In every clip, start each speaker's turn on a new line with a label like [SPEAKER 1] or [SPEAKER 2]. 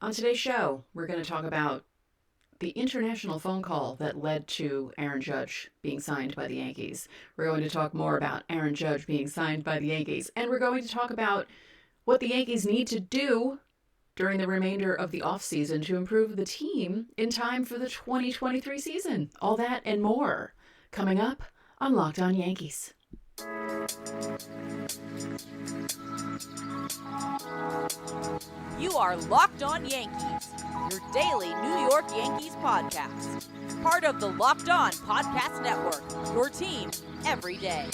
[SPEAKER 1] On today's show, we're going to talk about the international phone call that led to Aaron Judge being signed by the Yankees. We're going to talk more about Aaron Judge being signed by the Yankees. And we're going to talk about what the Yankees need to do during the remainder of the offseason to improve the team in time for the 2023 season. All that and more coming up on Locked On Yankees.
[SPEAKER 2] You are Locked On Yankees, your daily New York Yankees podcast. Part of the Locked On Podcast Network, your team every day.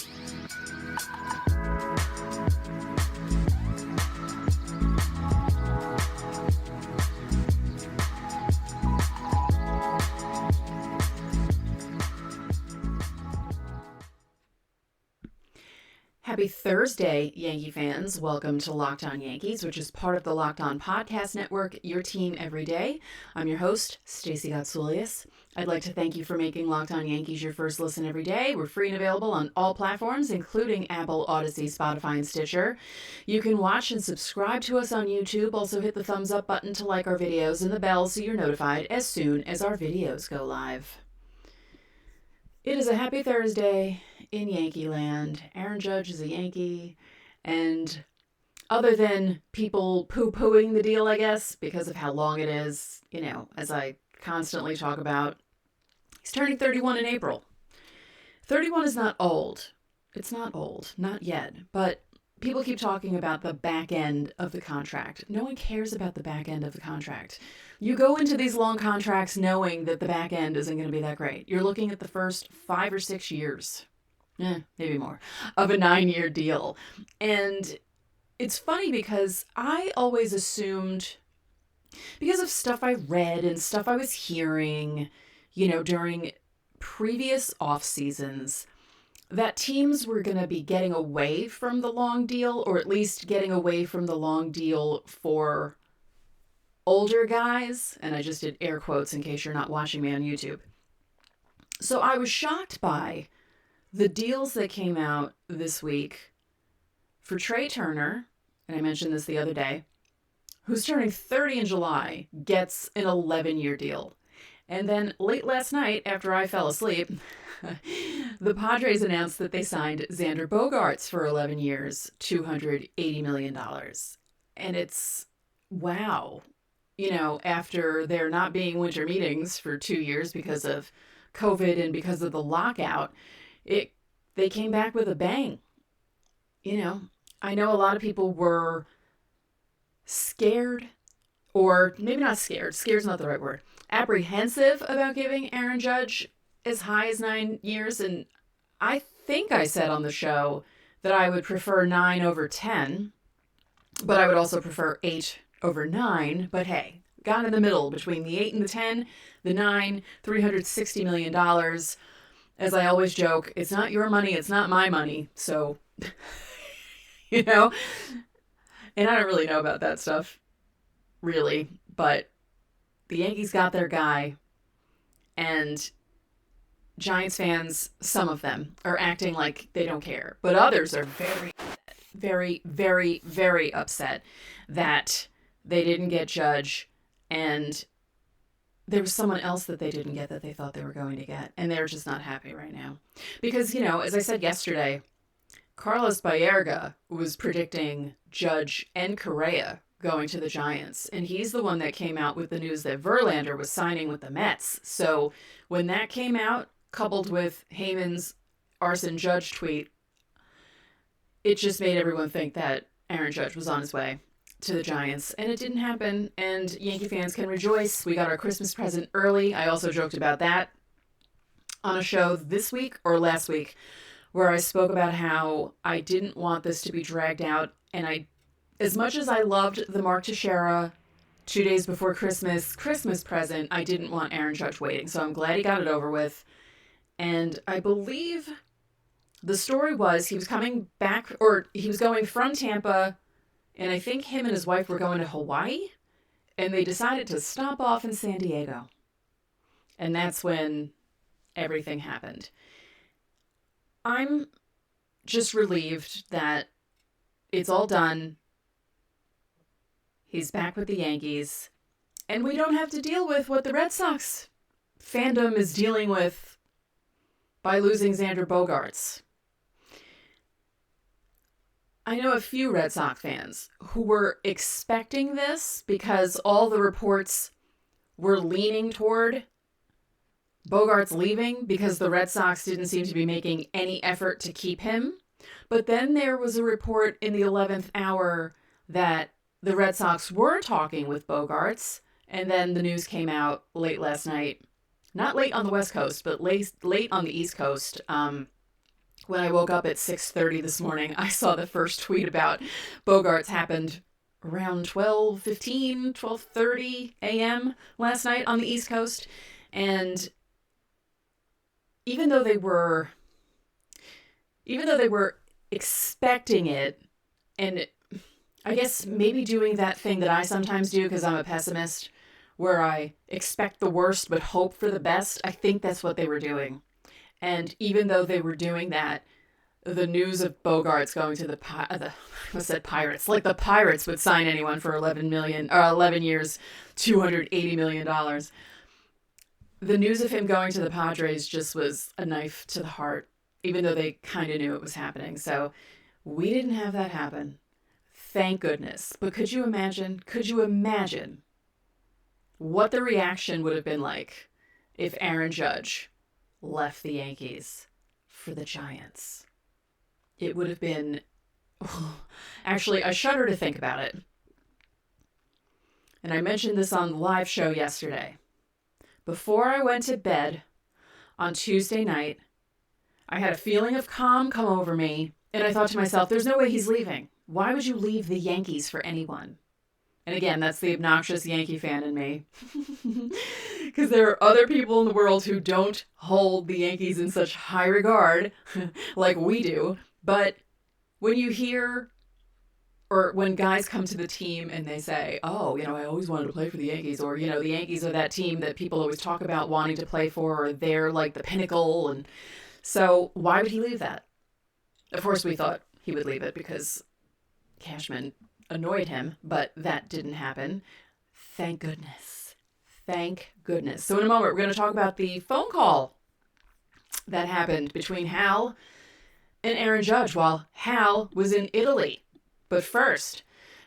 [SPEAKER 1] Happy Thursday, Yankee fans. Welcome to Locked On Yankees, which is part of the Locked On Podcast Network, your team every day. I'm your host, Stacey. I'd like to thank you for making Locked On Yankees your first listen every day. We're free and available on all platforms, including Apple, Odyssey, Spotify, and Stitcher. You can watch and subscribe to us on YouTube. Also hit the thumbs up button to like our videos and the bell so you're notified as soon as our videos go live. It is a happy Thursday in Yankee land. Aaron Judge is a Yankee, and other than people poo-pooing the deal, I guess, because of how long it is, as I constantly talk about, he's turning 31 in April. 31 is not old. It's not old, not yet, but people keep talking about the back end of the contract. No one cares about the back end of the contract. You go into these long contracts knowing that the back end isn't going to be that great. You're looking at the first 5 or 6 years, maybe more, of a 9-year deal. And it's funny because I always assumed, because of stuff I read and stuff I was hearing, during previous off seasons, that teams were going to be getting away from the long deal, or at least getting away from the long deal for older guys. And I just did air quotes in case you're not watching me on YouTube. So I was shocked by the deals that came out this week for Trey Turner, and I mentioned this the other day, who's turning 30 in July, gets an 11-year deal. And then late last night, after I fell asleep, the Padres announced that they signed Xander Bogaerts for 11 years, $280 million. And it's, wow. After there not being winter meetings for 2 years because of COVID and because of the lockout, they came back with a bang. I know a lot of people were scared, or maybe not scared. Scared's not the right word. Apprehensive about giving Aaron Judge as high as 9 years. And I think I said on the show that I would prefer 9 over 10, but I would also prefer 8 over 9. But hey, got in the middle between the 8 and the 10, the 9, $360 million. As I always joke, it's not your money, it's not my money. So, and I don't really know about that stuff, really, but the Yankees got their guy, and Giants fans, some of them, are acting like they don't care, but others are very, very, very, very upset that they didn't get Judge, and there was someone else that they didn't get that they thought they were going to get, and they're just not happy right now. Because, as I said yesterday, Carlos Baerga was predicting Judge and Correa going to the Giants, and he's the one that came out with the news that Verlander was signing with the Mets. So when that came out, coupled with Heyman's Arson Judge tweet, it just made everyone think that Aaron Judge was on his way to the Giants, and it didn't happen, and Yankee fans can rejoice. We got our Christmas present early. I also joked about that on a show this week or last week, where I spoke about how I didn't want this to be dragged out, and as much as I loved the Mark Teixeira 2 days before Christmas present, I didn't want Aaron Judge waiting. So I'm glad he got it over with. And I believe the story was he was coming back, or he was going from Tampa, and I think him and his wife were going to Hawaii, and they decided to stop off in San Diego. And that's when everything happened. I'm just relieved that it's all done. He's back with the Yankees. And we don't have to deal with what the Red Sox fandom is dealing with by losing Xander Bogaerts. I know a few Red Sox fans who were expecting this because all the reports were leaning toward Bogaerts leaving because the Red Sox didn't seem to be making any effort to keep him. But then there was a report in the 11th hour that the Red Sox were talking with Bogaerts, and then the news came out late last night. Not late on the West Coast, but late on the East Coast. When I woke up at 6:30 this morning, I saw the first tweet about Bogaerts happened around 12:30 a.m. last night on the East Coast. And even though they were expecting it, and I guess maybe doing that thing that I sometimes do because I'm a pessimist, where I expect the worst but hope for the best, I think that's what they were doing. And even though they were doing that, the news of Bogaerts going to Pirates, like the Pirates would sign anyone for 11 years, $280 million. The news of him going to the Padres just was a knife to the heart, even though they kind of knew it was happening. So we didn't have that happen. Thank goodness. But could you imagine what the reaction would have been like if Aaron Judge left the Yankees for the Giants? It would have been... Actually, I shudder to think about it. And I mentioned this on the live show yesterday. Before I went to bed on Tuesday night, I had a feeling of calm come over me, and I thought to myself, there's no way he's leaving. Why would you leave the Yankees for anyone? And again, that's the obnoxious Yankee fan in me. Because there are other people in the world who don't hold the Yankees in such high regard like we do. But when you hear, or when guys come to the team and they say, oh, I always wanted to play for the Yankees, or, the Yankees are that team that people always talk about wanting to play for, or they're like the pinnacle. And so why would he leave that? Of course, we thought he would leave it because Cashman annoyed him, but that didn't happen. Thank goodness. Thank goodness. So in a moment, we're going to talk about the phone call that happened between Hal and Aaron Judge while Hal was in Italy. But first,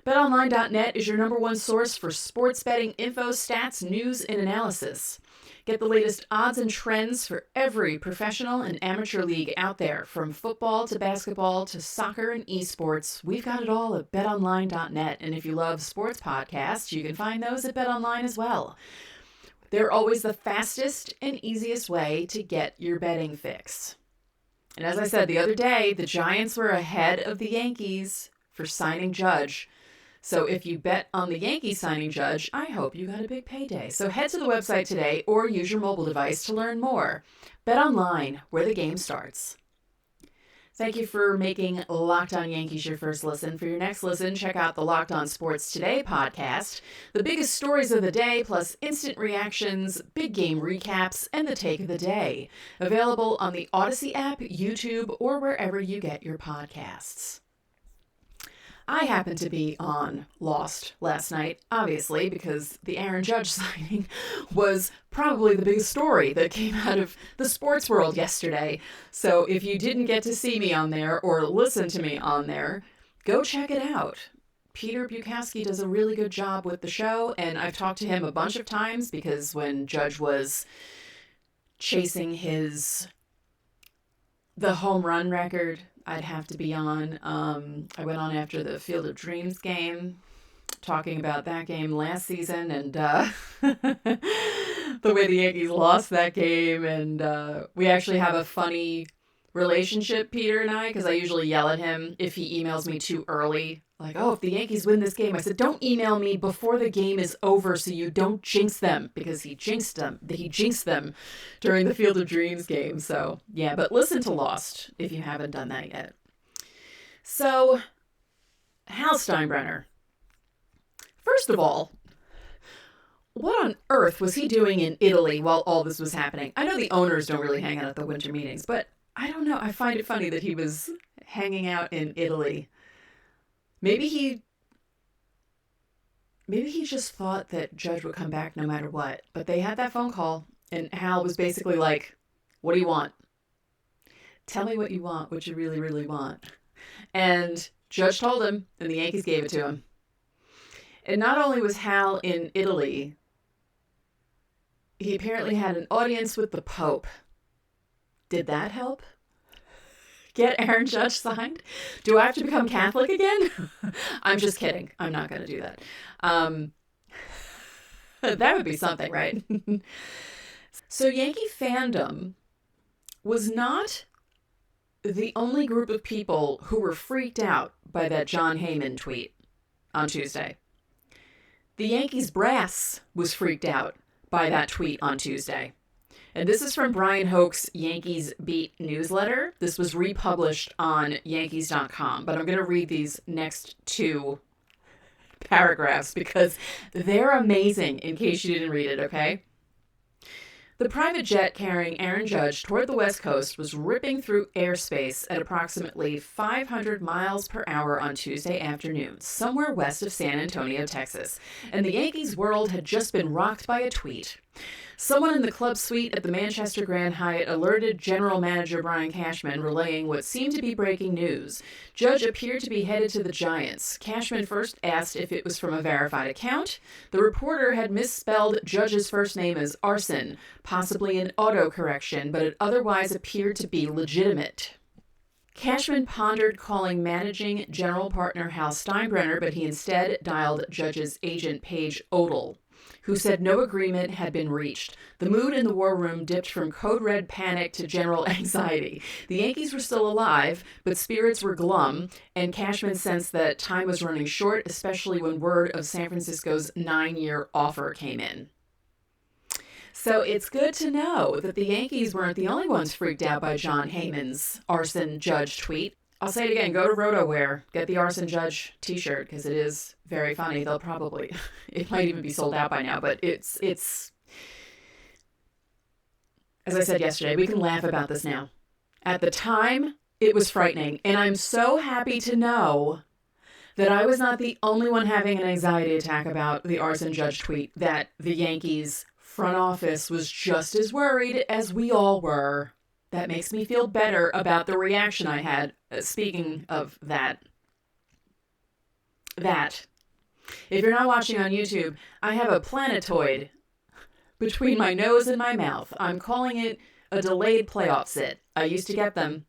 [SPEAKER 1] BetOnline.net is your number one source for sports betting info, stats, news, and analysis. Get the latest odds and trends for every professional and amateur league out there, from football to basketball to soccer and esports. We've got it all at BetOnline.net. And if you love sports podcasts, you can find those at BetOnline as well. They're always the fastest and easiest way to get your betting fix. And as I said the other day, the Giants were ahead of the Yankees for signing Judge. So if you bet on the Yankees signing Judge, I hope you got a big payday. So head to the website today or use your mobile device to learn more. Bet online, where the game starts. Thank you for making Locked On Yankees your first listen. For your next listen, check out the Locked On Sports Today podcast. The biggest stories of the day, plus instant reactions, big game recaps, and the take of the day. Available on the Odyssey app, YouTube, or wherever you get your podcasts. I happened to be on Lost last night, obviously, because the Aaron Judge signing was probably the biggest story that came out of the sports world yesterday. So if you didn't get to see me on there or listen to me on there, go check it out. Peter Bukowski does a really good job with the show, and I've talked to him a bunch of times because when Judge was chasing the home run record, I'd have to be on. I went on after the Field of Dreams game, talking about that game last season and the way the Yankees lost that game. And we actually have a funny relationship, Peter and I, because I usually yell at him if he emails me too early. Like, oh, if the Yankees win this game, I said, don't email me before the game is over so you don't jinx them, because he jinxed them during the Field of Dreams game. So, yeah, but listen to Lost if you haven't done that yet. So, Hal Steinbrenner. First of all, what on earth was he doing in Italy while all this was happening? I know the owners don't really hang out at the winter meetings, but I don't know. I find it funny that he was hanging out in Italy. Maybe he maybe he just thought that Judge would come back no matter what. But they had that phone call, and Hal was basically like, what do you want? Tell me what you want, what you really, really want. And Judge told him, and the Yankees gave it to him. And not only was Hal in Italy, he apparently had an audience with the Pope. Did that help? Get Aaron Judge signed? Do I have to become Catholic again? I'm just kidding. I'm not going to do that. That would be something, right? So Yankee fandom was not the only group of people who were freaked out by that Jon Heyman tweet on Tuesday. The Yankees brass was freaked out by that tweet on Tuesday. And this is from Brian Hoke's Yankees Beat newsletter. This was republished on Yankees.com, but I'm going to read these next two paragraphs because they're amazing in case you didn't read it, okay? The private jet carrying Aaron Judge toward the West Coast was ripping through airspace at approximately 500 miles per hour on Tuesday afternoon, somewhere west of San Antonio, Texas, and the Yankees' world had just been rocked by a tweet. Someone in the club suite at the Manchester Grand Hyatt alerted General Manager Brian Cashman, relaying what seemed to be breaking news. Judge appeared to be headed to the Giants. Cashman first asked if it was from a verified account. The reporter had misspelled Judge's first name as Arson, possibly an autocorrection, but it otherwise appeared to be legitimate. Cashman pondered calling managing general partner Hal Steinbrenner, but he instead dialed Judge's agent Paige Odell, who said no agreement had been reached. The mood in the war room dipped from code red panic to general anxiety. The Yankees were still alive, but spirits were glum, and Cashman sensed that time was running short, especially when word of San Francisco's 9-year offer came in. So it's good to know that the Yankees weren't the only ones freaked out by Jon Heyman's Arson Judge tweet. I'll say it again, go to RotoWear, get the Arson Judge t-shirt, because it is very funny. They'll probably, it might even be sold out by now, but it's, as I said yesterday, we can laugh about this now. At the time, it was frightening, and I'm so happy to know that I was not the only one having an anxiety attack about the Arson Judge tweet, that the Yankees front office was just as worried as we all were. That makes me feel better about the reaction I had. Speaking of that, if you're not watching on YouTube, I have a planetoid between my nose and my mouth. I'm calling it a delayed playoff sit. I used to get them.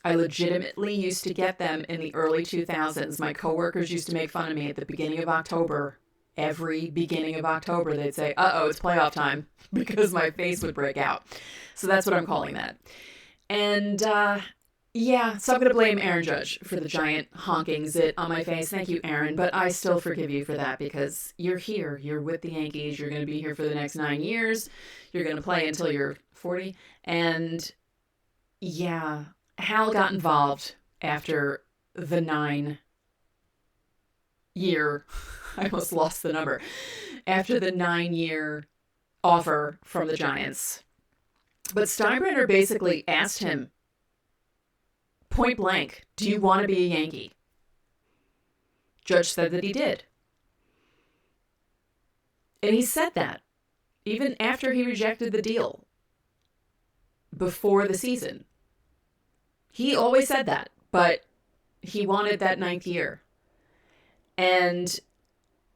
[SPEAKER 1] I legitimately used to get them in the early 2000s. My coworkers used to make fun of me at the beginning of October. Every beginning of October, they'd say, uh-oh, it's playoff time, because my face would break out. So that's what I'm calling that. And, yeah, so I'm going to blame Aaron Judge for the giant honking zit on my face. Thank you, Aaron, but I still forgive you for that because you're here. You're with the Yankees. You're going to be here for the next 9 years. You're going to play until you're 40. And, yeah, Hal got involved after the 9-year... I almost lost the number. After the 9-year offer from the Giants. But Steinbrenner basically asked him, point blank, do you want to be a Yankee? Judge said that he did. And he said that even after he rejected the deal before the season. He always said that, but he wanted that 9th year. And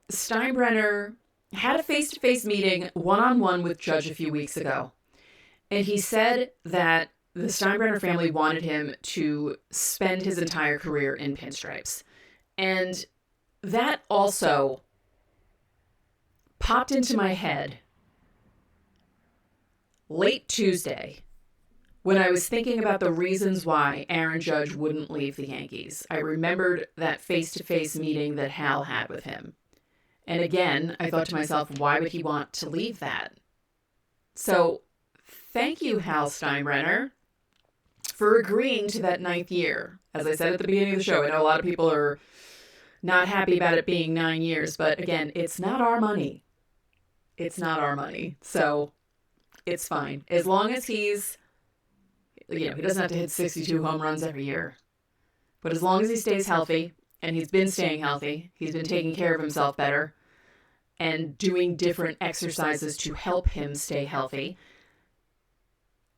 [SPEAKER 1] Steinbrenner had a face-to-face meeting one-on-one with Judge a few weeks ago. And he said that the Steinbrenner family wanted him to spend his entire career in pinstripes. And that also popped into my head late Tuesday when I was thinking about the reasons why Aaron Judge wouldn't leave the Yankees. I remembered that face-to-face meeting that Hal had with him. And again, I thought to myself, why would he want to leave that? So thank you, Hal Steinbrenner, for agreeing to that 9th year. As I said at the beginning of the show, I know a lot of people are not happy about it being 9 years, but again, it's not our money. It's not our money. So it's fine. As long as he's, he doesn't have to hit 62 home runs every year. But as long as he stays healthy, and he's been staying healthy, he's been taking care of himself better, and doing different exercises to help him stay healthy,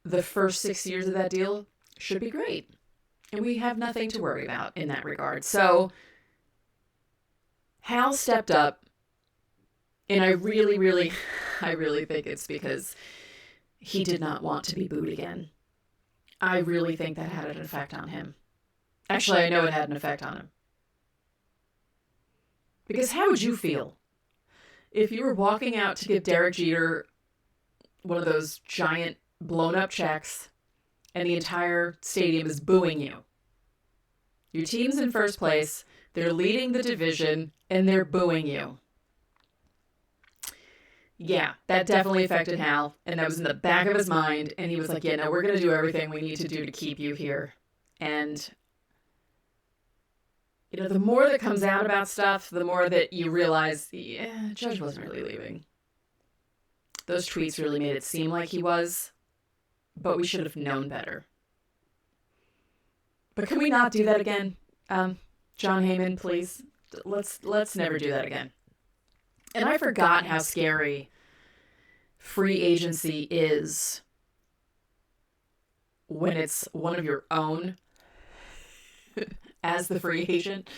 [SPEAKER 1] the first 6 years of that deal should be great. And we have nothing to worry about in that regard. So Hal stepped up, and I really think it's because he did not want to be booed again. I really think that had an effect on him. Actually, I know it had an effect on him. Because how would you feel if you were walking out to give Derek Jeter one of those giant blown-up checks and the entire stadium is booing you? Your team's in first place, they're leading the division, and they're booing you. Yeah, that definitely affected Hal, and that was in the back of his mind, and he was like, yeah, no, we're going to do everything we need to do to keep you here. And you know, the more that comes out about stuff, the more that you realize, yeah, Judge wasn't really leaving. Those tweets really made it seem like he was, but we should have known better. But can we not do that again? John Heyman, please. Let's never do that again. And I forgot how scary free agency is when it's one of your own as the free agent.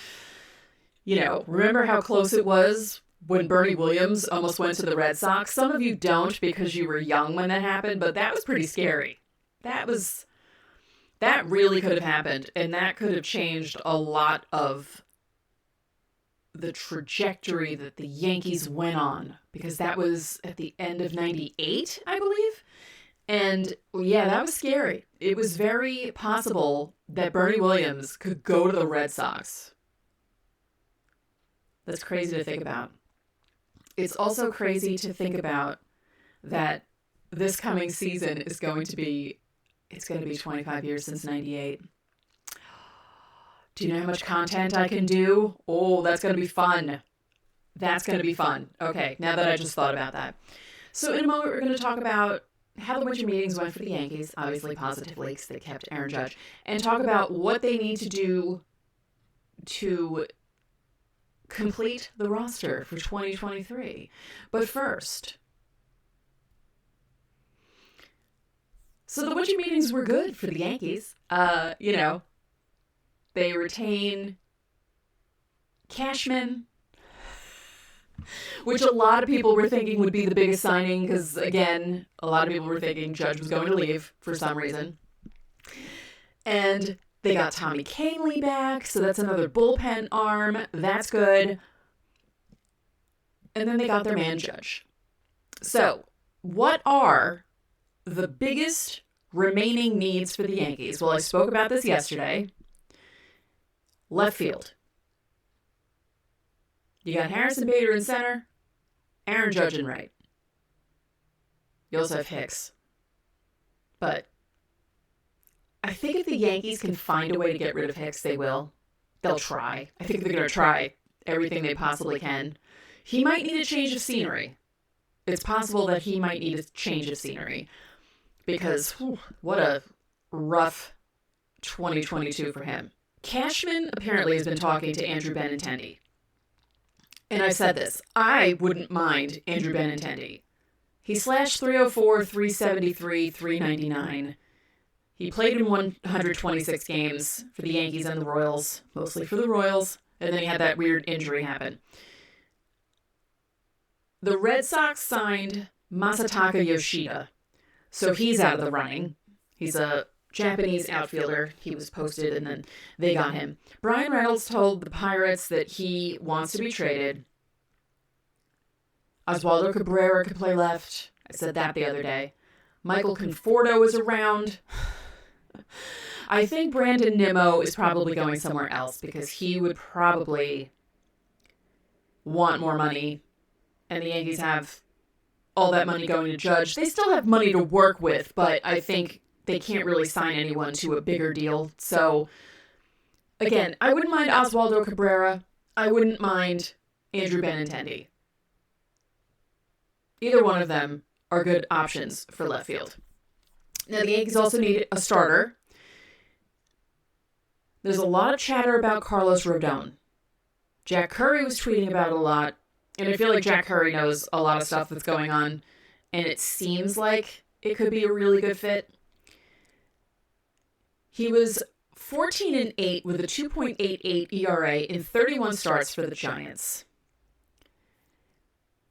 [SPEAKER 1] You know, remember how close it was when Bernie Williams almost went to the Red Sox? Some of you don't because you were young when that happened, but that was pretty scary. That really could have happened, and that could have changed a lot of the trajectory that the Yankees went on, because that was at the end of 98, I believe. And yeah, that was scary. It was very possible that Bernie Williams could go to the Red Sox. That's crazy to think about. It's also crazy to think about that this coming season is going to be 25 years since 98. Do you know how much content I can do? Oh, that's going to be fun. That's going to be fun. Okay, now that I just thought about that. So in a moment, we're going to talk about how the winter meetings went for the Yankees, obviously positively because they kept Aaron Judge, and talk about what they need to do to complete the roster for 2023. But first, so the winter meetings were good for the Yankees. You know, they retain Cashman, which a lot of people were thinking would be the biggest signing because, again, a lot of people were thinking Judge was going to leave for some reason. And they got Tommy Kahnle back, so that's another bullpen arm. That's good. And then they got their man Judge. So, what are the biggest remaining needs for the Yankees? Well, I spoke about this yesterday. Left field. You got Harrison Bader in center, Aaron Judge in right. You also have Hicks. But I think if the Yankees can find a way to get rid of Hicks, they will. They'll try. I think they're going to try everything they possibly can. He might need a change of scenery. It's possible that he might need a change of scenery. Because what a rough 2022 for him. Cashman apparently has been talking to Andrew Benintendi. And I've said this, I wouldn't mind Andrew Benintendi. He slashed .304, .373, .399. He played in 126 games for the Yankees and the Royals, mostly for the Royals, and then he had that weird injury happen. The Red Sox signed Masataka Yoshida, so he's out of the running. He's a Japanese outfielder. He was posted, and then they got him. Brian Reynolds told the Pirates that he wants to be traded. Oswaldo Cabrera could play left. I said that the other day. Michael Conforto is around. I think Brandon Nimmo is probably going somewhere else because he would probably want more money, and the Yankees have all that money going to Judge. They still have money to work with, but I think they can't really sign anyone to a bigger deal. So, again, I wouldn't mind Oswaldo Cabrera. I wouldn't mind Andrew Benintendi. Either one of them are good options for left field. Now, the Yankees also need a starter. There's a lot of chatter about Carlos Rodon. Jack Curry was tweeting about it a lot, And I feel like Jack Curry knows a lot of stuff that's going on, and it seems like it could be a really good fit. He was 14-8 with a 2.88 ERA in 31 starts for the Giants.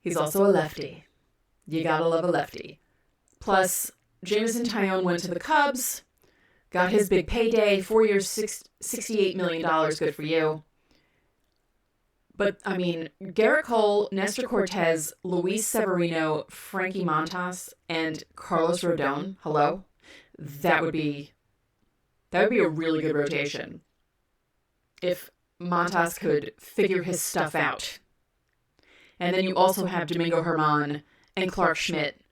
[SPEAKER 1] He's also a lefty. You gotta love a lefty. Plus, Jameson Taillon went to the Cubs, got his big payday, 4 years, $68 million, good for you. But, I mean, Garrett Cole, Nestor Cortez, Luis Severino, Frankie Montas, and Carlos Rodon, hello? That would be a really good rotation. If Montas could figure his stuff out. And then you also have Domingo Germán and Clark Schmidt,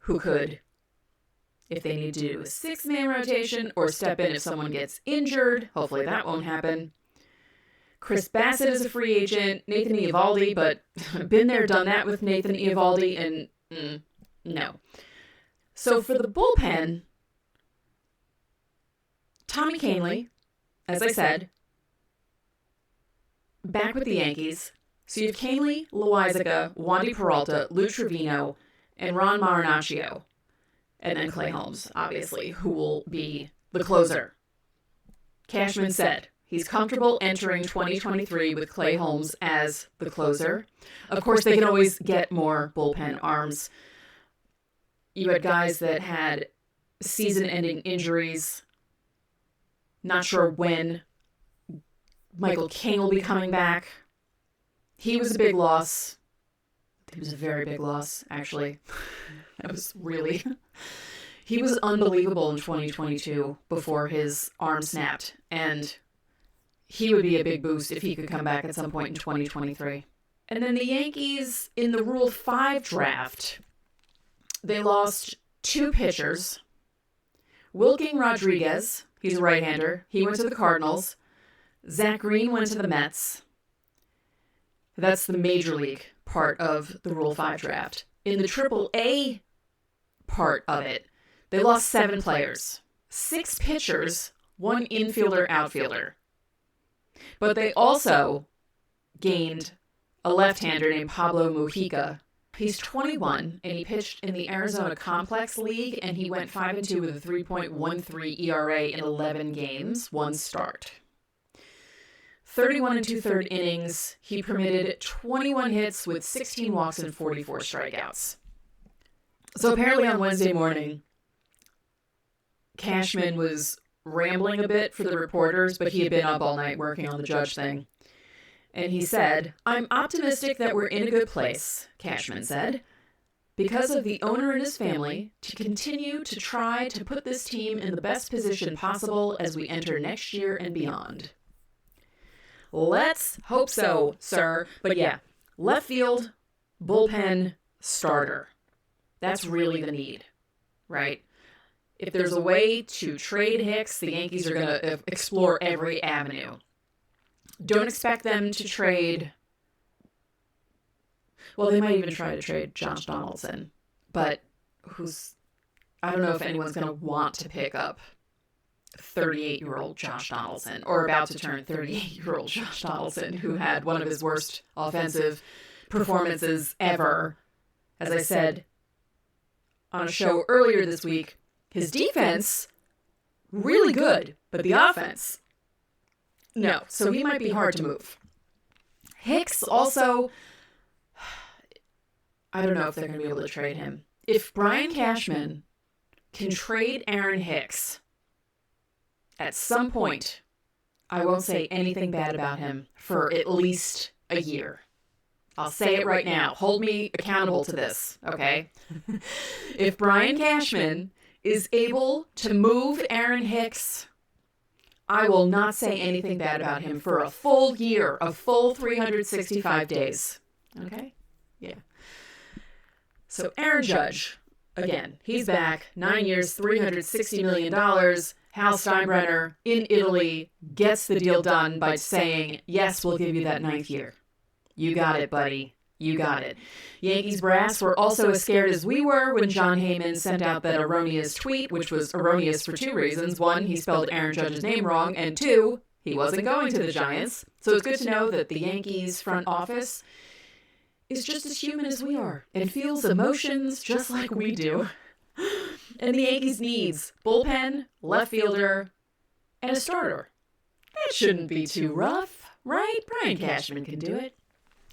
[SPEAKER 1] who could, if they need to do a 6-man rotation or step in if someone gets injured, hopefully that won't happen. Chris Bassett is a free agent, Nathan Eovaldi, but been there, done that with Nathan Eovaldi, and no. So for the bullpen, Tommy Kahnle, as I said, back with the Yankees. So you have Kahnle, Loaizaga, Wandy Peralta, Lou Trevino, and Ron Marinaccio. And then Clay Holmes, obviously, who will be the closer. Cashman said he's comfortable entering 2023 with Clay Holmes as the closer. Of course, they can always get more bullpen arms. You had guys that had season-ending injuries. Not sure when Michael King will be coming back. He was a big loss. He was a very big loss, actually. That was really... He was unbelievable in 2022 before his arm snapped, and he would be a big boost if he could come back at some point in 2023. And then the Yankees, in the Rule 5 draft, they lost 2 pitchers. Wilking Rodriguez, he's a right-hander. He went to the Cardinals. Zach Green went to the Mets. That's the major league part of the Rule 5 draft. In the Triple-A part of it, they lost 7 players. 6 pitchers, 1 infielder, outfielder. But they also gained a left-hander named Pablo Mujica. He's 21, and he pitched in the Arizona Complex League, and he went 5-2 with a 3.13 ERA in 11 games, 1 start. 31 2/3 innings, he permitted 21 hits with 16 walks and 44 strikeouts. So apparently on Wednesday morning, Cashman was rambling a bit for the reporters, but he had been up all night working on the Judge thing. And he said, "I'm optimistic that we're in a good place," Cashman said, "because of the owner and his family, to continue to try to put this team in the best position possible as we enter next year and beyond." Let's hope so, sir. But yeah, left field, bullpen, starter. That's really the need, right? If there's a way to trade Hicks, the Yankees are going to explore every avenue. Don't expect them to trade... Well, they might even try to trade Josh Donaldson, but I don't know if anyone's going to want to pick up 38-year-old Josh Donaldson, or about to turn 38-year-old Josh Donaldson, who had one of his worst offensive performances ever. As I said on a show earlier this week, his defense, really good, but the offense, no. So he might be hard to move. Hicks also, I don't know if they're going to be able to trade him. If Brian Cashman can trade Aaron Hicks at some point, I won't say anything bad about him for at least a year. I'll say it right now. Hold me accountable to this, okay? If Brian Cashman is able to move Aaron Hicks, I will not say anything bad about him for a full year, a full 365 days. Okay? Yeah. So Aaron Judge, again, he's back. 9 years, $360 million. Hal Steinbrenner in Italy gets the deal done by saying, yes, we'll give you that 9th year. You got it, buddy. You got it. Yankees brass were also as scared as we were when John Heyman sent out that erroneous tweet, which was erroneous for 2 reasons. 1, he spelled Aaron Judge's name wrong, and 2, he wasn't going to the Giants. So it's good to know that the Yankees front office is just as human as we are and feels emotions just like we do. And the Yankees needs bullpen, left fielder, and a starter. That shouldn't be too rough, right? Brian Cashman can do it.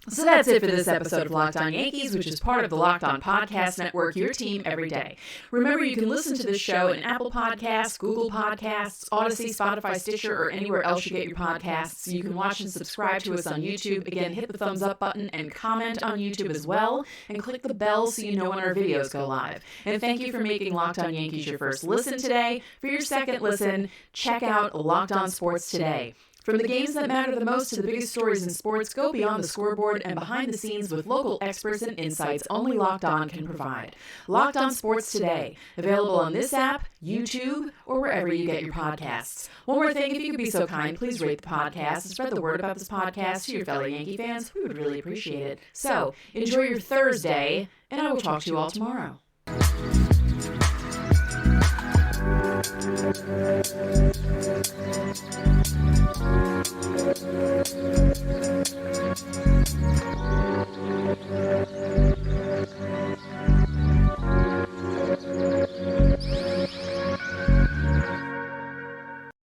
[SPEAKER 1] So that's it for this episode of Locked On Yankees, which is part of the Locked On Podcast Network, your team every day. Remember, you can listen to this show in Apple Podcasts, Google Podcasts, Odyssey, Spotify, Stitcher, or anywhere else you get your podcasts. You can watch and subscribe to us on YouTube. Again, hit the thumbs up button and comment on YouTube as well, and click the bell so you know when our videos go live. And thank you for making Locked On Yankees your first listen today. For your second listen, check out Locked On Sports Today. From the games that matter the most to the biggest stories in sports, go beyond the scoreboard and behind the scenes with local experts and insights only Locked On can provide. Locked On Sports Today, available on this app, YouTube, or wherever you get your podcasts. One more thing, if you could be so kind, please rate the podcast and spread the word about this podcast to your fellow Yankee fans. We would really appreciate it. So, enjoy your Thursday, and I will talk to you all tomorrow.